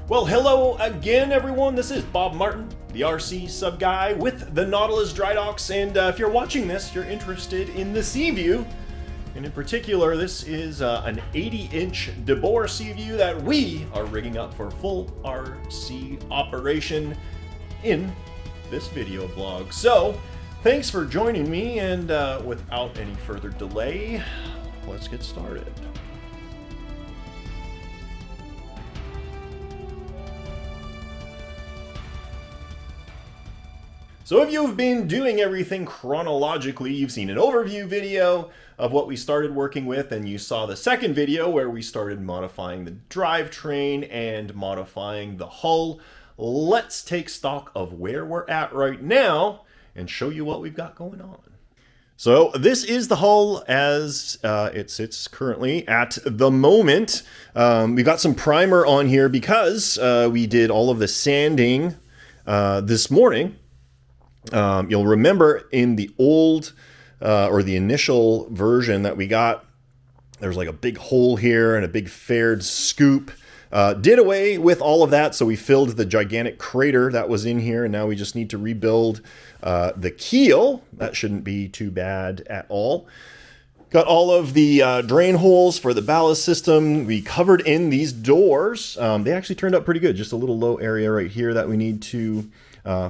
Well, hello again, everyone. This is Bob Martin, the RCSubGuy with the Nautilus Dry Docks, and if you're watching this, you're interested in the Seaview, and in particular, this is an 80-inch Deboer Seaview that we are rigging up for full RC operation in this video blog. So, thanks for joining me, and without any further delay, let's get started. So if you've been doing everything chronologically, you've seen an overview video of what we started working with, and you saw the second video where we started modifying the drivetrain and modifying the hull. Let's take stock of where we're at right now and show you what we've got going on. So this is the hull as it sits currently at the moment. We've got some primer on here because we did all of the sanding this morning. You'll remember in the old or the initial version that we got, there's like a big hole here and a big faired scoop. Did away with all of that, so we filled the gigantic crater that was in here, and now we just need to rebuild the keel. That shouldn't be too bad at all. Got all of the drain holes for the ballast system. We covered in these doors. They actually turned out pretty good. Just a little low area right here that we need to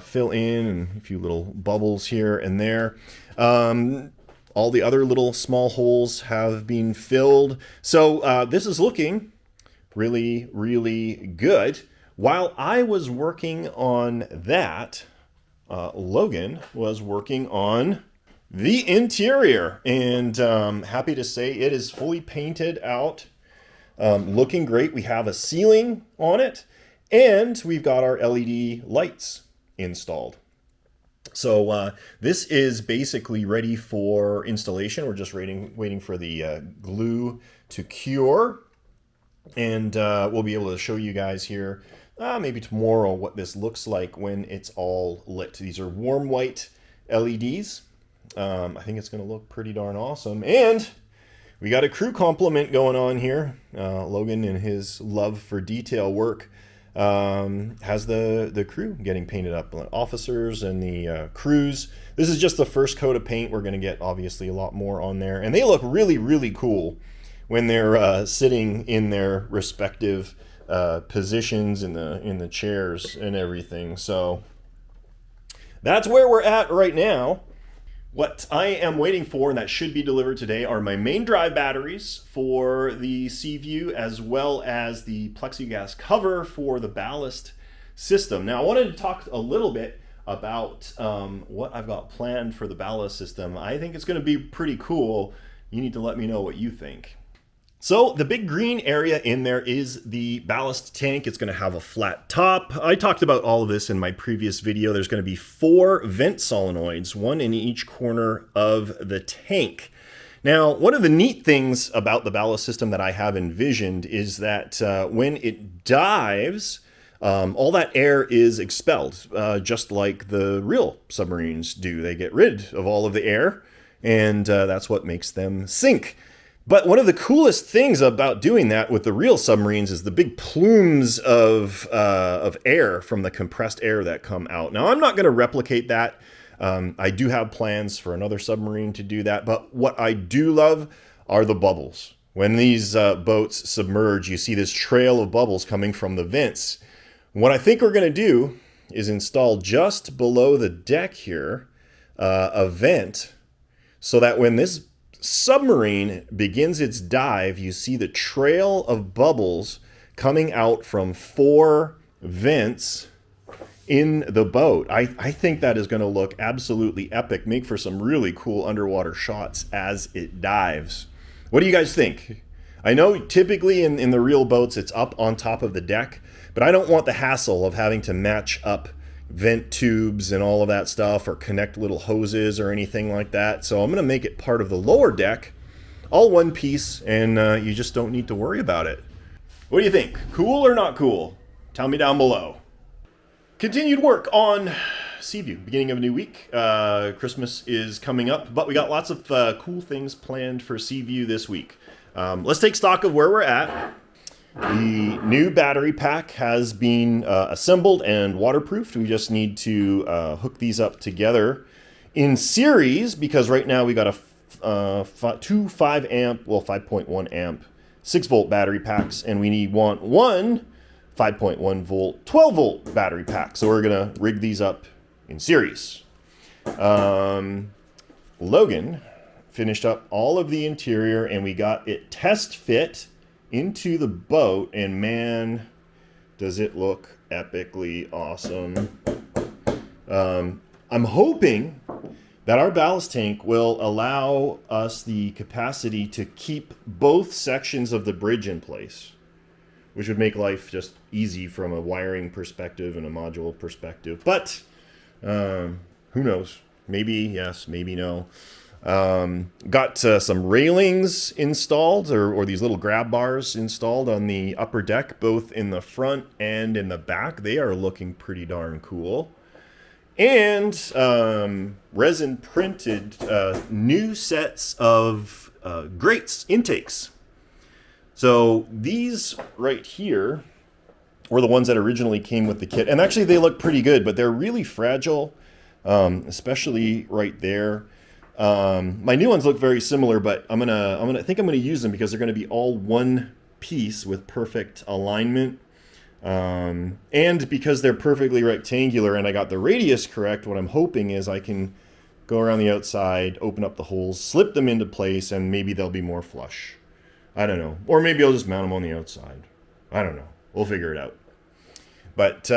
fill in, and a few little bubbles here and there. All the other little small holes have been filled. So this is looking really, really good. While I was working on that, Logan was working on the interior, and happy to say it is fully painted out, looking great. We have a ceiling on it, and we've got our LED lights installed. So this is basically ready for installation. We're just waiting for the glue to cure, and we'll be able to show you guys here maybe tomorrow what this looks like when it's all lit. These are warm white LEDs. I think it's going to look pretty darn awesome, and we got a crew compliment going on here. Logan, in his love for detail work, has the crew getting painted up, officers and the crews. This is just the first coat of paint. We're going to get obviously a lot more on there, and they look really, really cool when they're sitting in their respective positions in the chairs and everything. So that's where we're at right now. What I am waiting for, and that should be delivered today, are my main drive batteries for the Seaview, as well as the plexiglass cover for the ballast system. Now, I wanted to talk a little bit about what I've got planned for the ballast system. I think it's going to be pretty cool. You need to let me know what you think. So the big green area in there is the ballast tank. It's going to have a flat top. I talked about all of this in my previous video. There's going to be 4 vent solenoids, one in each corner of the tank. Now, one of the neat things about the ballast system that I have envisioned is that when it dives, all that air is expelled, just like the real submarines do. They get rid of all of the air, and that's what makes them sink. But one of the coolest things about doing that with the real submarines is the big plumes of air from the compressed air that come out. Now, I'm not going to replicate that. I do have plans for another submarine to do that. But what I do love are the bubbles. When these boats submerge, you see this trail of bubbles coming from the vents. What I think we're going to do is install just below the deck here a vent, so that when this submarine begins its dive, you see the trail of bubbles coming out from 4 vents in the boat. I think that is going to look absolutely epic, make for some really cool underwater shots as it dives. What do you guys think? I know typically in the real boats it's up on top of the deck, but I don't want the hassle of having to match up vent tubes and all of that stuff, or connect little hoses or anything like that. So I'm going to make it part of the lower deck, all one piece, and you just don't need to worry about it. What do you think? Cool or not cool? Tell me down below. Continued work on Seaview, beginning of a new week. Christmas is coming up, but we got lots of cool things planned for Seaview this week. Let's take stock of where we're at. The new battery pack has been assembled and waterproofed. We just need to hook these up together in series, because right now we got two 5 amp, well 5.1 amp, 6 volt battery packs, and we want one 5.1 volt, 12 volt battery pack. So we're gonna rig these up in series. Logan finished up all of the interior, and we got it test fit into the boat, and man, does it look epically awesome. I'm hoping that our ballast tank will allow us the capacity to keep both sections of the bridge in place, which would make life just easy from a wiring perspective and a module perspective. But who knows? Maybe yes, maybe no. Got some railings installed, or these little grab bars installed on the upper deck, both in the front and in the back. They are looking pretty darn cool. And resin printed new sets of grates, intakes. So these right here were the ones that originally came with the kit. And actually they look pretty good, but they're really fragile, especially right there. My new ones look very similar, but I think I'm gonna use them because they're gonna be all one piece with perfect alignment. And because they're perfectly rectangular and I got the radius correct, what I'm hoping is I can go around the outside, open up the holes, slip them into place, and maybe they'll be more flush. I don't know. Or maybe I'll just mount them on the outside. I don't know. We'll figure it out. But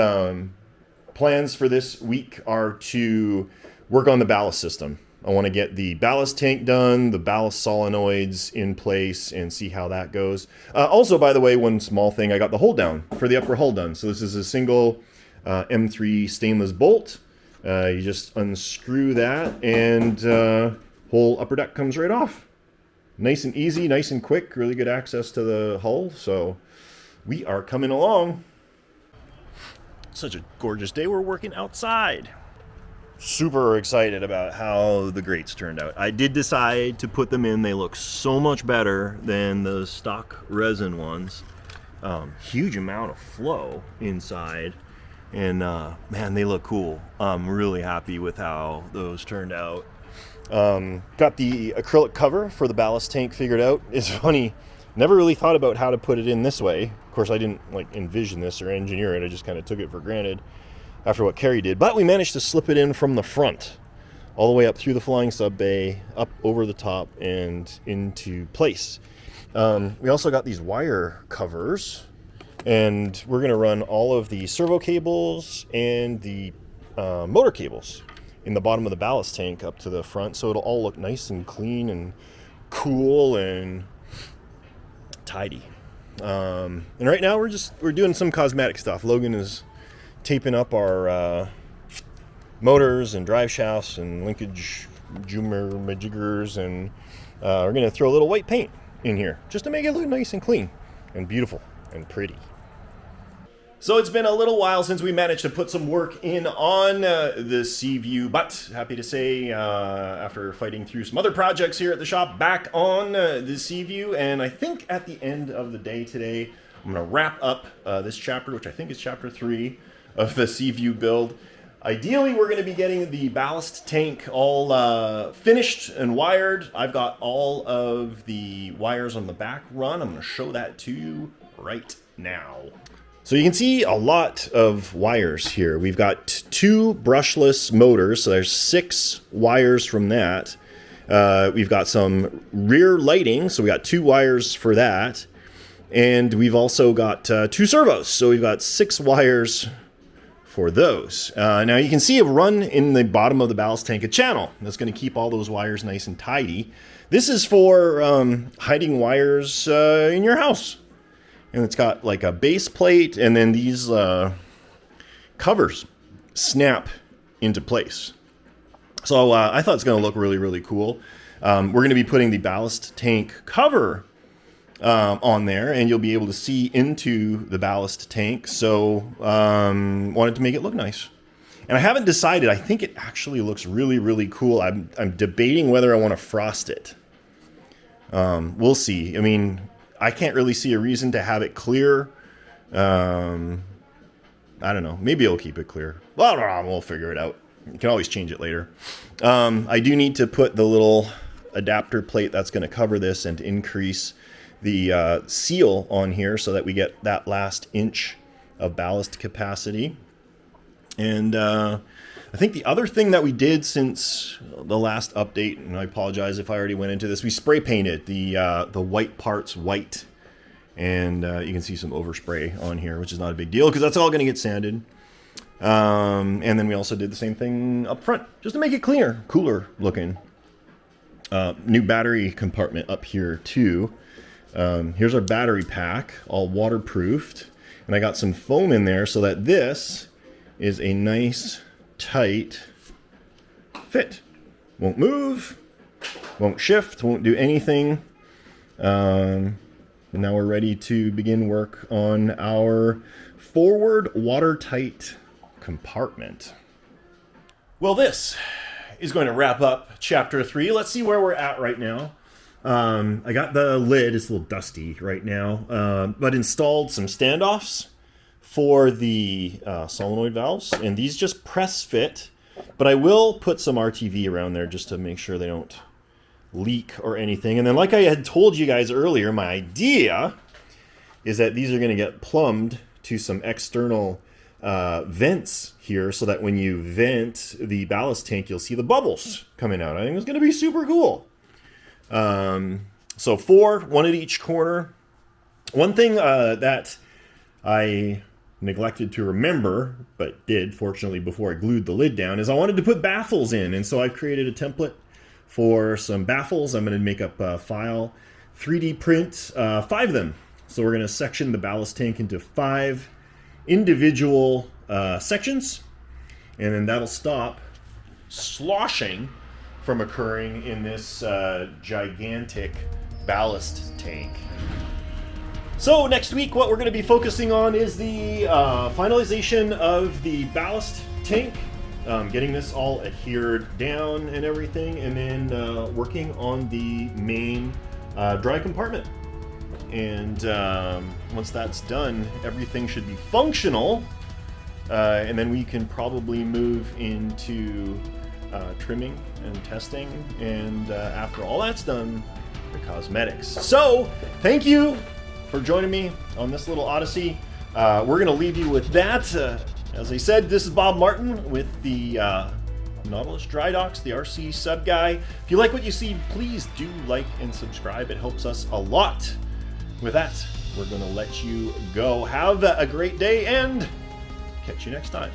plans for this week are to work on the ballast system. I want to get the ballast tank done, the ballast solenoids in place, and see how that goes. Also, by the way, one small thing, I got the hold down for the upper hull done. So this is a single M3 stainless bolt. You just unscrew that, and whole upper deck comes right off. Nice and easy, nice and quick, really good access to the hull. So we are coming along. Such a gorgeous day. We're working outside. Super excited about how the grates turned out. I did decide to put them in. They look so much better than the stock resin ones. Huge amount of flow inside, and man, they look cool. I'm really happy with how those turned out. Got the acrylic cover for the ballast tank figured out. It's funny, never really thought about how to put it in this way. Of course, I didn't envision this or engineer it. I just kind of took it for granted after what Carrie did, but we managed to slip it in from the front all the way up through the flying sub bay, up over the top and into place. We also got these wire covers, and we're going to run all of the servo cables and the motor cables in the bottom of the ballast tank up to the front, so it'll all look nice and clean and cool and tidy. And right now we're doing some cosmetic stuff. Logan is taping up our motors and drive shafts and linkage jiggers, and we're going to throw a little white paint in here just to make it look nice and clean and beautiful and pretty. So it's been a little while since we managed to put some work in on the Seaview, but happy to say after fighting through some other projects here at the shop, back on the Seaview, and I think at the end of the day today I'm going to wrap up this chapter, which I think is chapter 3 of the Seaview build. Ideally, we're going to be getting the ballast tank all finished and wired. I've got all of the wires on the back run. I'm going to show that to you right now. So you can see a lot of wires here. We've got 2 brushless motors, so there's 6 wires from that. We've got some rear lighting, so we got 2 wires for that. And we've also got 2 servos, so we've got 6 wires for those. Now you can see a run in the bottom of the ballast tank, a channel that's going to keep all those wires nice and tidy. This is for hiding wires in your house. And it's got like a base plate, and then these covers snap into place. So I thought it's going to look really, really cool. We're going to be putting the ballast tank cover on there, and you'll be able to see into the ballast tank. So wanted to make it look nice. And I haven't decided. I think it actually looks really, really cool. I'm debating whether I want to frost it. We'll see. I mean, I can't really see a reason to have it clear. I don't know. Maybe I'll keep it clear. Well, we'll figure it out. You can always change it later. I do need to put the little adapter plate that's going to cover this and increase the seal on here so that we get that last inch of ballast capacity. And I think the other thing that we did since the last update, and I apologize if I already went into this, we spray painted the white parts white. And you can see some overspray on here, which is not a big deal because that's all going to get sanded. And then we also did the same thing up front, just to make it cleaner, cooler looking. New battery compartment up here too. Here's our battery pack, all waterproofed. And I got some foam in there so that this is a nice, tight fit. Won't move, won't shift, won't do anything. Now we're ready to begin work on our forward watertight compartment. Well, this is going to wrap up chapter 3. Let's see where we're at right now. I got the lid, it's a little dusty right now, but installed some standoffs for the solenoid valves, and these just press fit, but I will put some RTV around there just to make sure they don't leak or anything. And then, like I had told you guys earlier, my idea is that these are going to get plumbed to some external vents here so that when you vent the ballast tank, you'll see the bubbles coming out. I think it's going to be super cool. So 4, one at each corner. One thing that I neglected to remember, but did fortunately before I glued the lid down, is I wanted to put baffles in, and so I've created a template for some baffles. I'm going to make up a file, 3D print 5 of them. So we're going to section the ballast tank into 5 individual sections, and then that'll stop sloshing from occurring in this gigantic ballast tank. So next week, what we're going to be focusing on is the finalization of the ballast tank. Getting this all adhered down and everything, and then working on the main dry compartment. And once that's done, everything should be functional, and then we can probably move into trimming and testing, and after all that's done, the cosmetics. So thank you for joining me on this little odyssey. We're going to leave you with that. As I said, this is Bob Martin with the Nautilus Dry Docks, the RCSubGuy. If you like what you see, please do like and subscribe. It helps us a lot. With that, we're going to let you go. Have a great day and catch you next time.